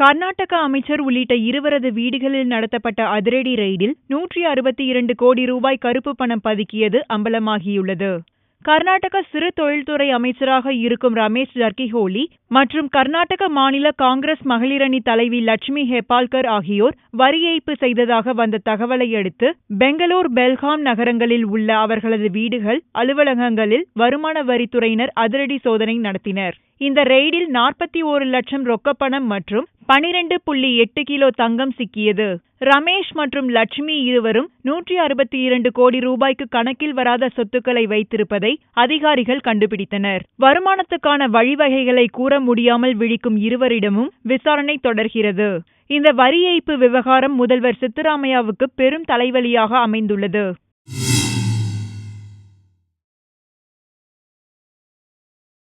கர்நாடக அமைச்சர் உள்ளிட்ட இருவரது வீடுகளில் நடத்தப்பட்ட அதிரடி ரெய்டில் 162 கோடி ரூபாய் கருப்பு பணம் பதுக்கியது அம்பலமாகியுள்ளது. கர்நாடக சிறு தொழில்துறை அமைச்சராக இருக்கும் ரமேஷ் ஜர்கிஹோலி மற்றும் கர்நாடக மாநில காங்கிரஸ் மகளிரணி தலைவி லட்சுமி ஹெப்பால்கர் ஆகியோர் வரி ஏய்ப்பு செய்ததாக வந்த தகவலை அடுத்து பெங்களூர், பெல்காம் நகரங்களில் உள்ள அவர்களது வீடுகள், அலுவலகங்களில் வருமான வரித்துறையினர் அதிரடி சோதனை நடத்தினர். இந்த ரெய்டில் 41 லட்சம் ரொக்கப்பணம் மற்றும் 12.8 கிலோ தங்கம் சிக்கியது. ரமேஷ் மற்றும் லட்சுமி இருவரும் 162 கோடி ரூபாய்க்கு கணக்கில் வராத சொத்துக்களை வைத்திருப்பதை அதிகாரிகள் கண்டுபிடித்தனர். வருமானத்துக்கான வழிவகைகளை கூற முடியாமல் விழிக்கும் இருவரிடமும் விசாரணை தொடர்கிறது. இந்த வரி ஏய்ப்பு விவகாரம் முதல்வர் சித்தராமையாவுக்கு பெரும் தலைவலியாக அமைந்துள்ளது.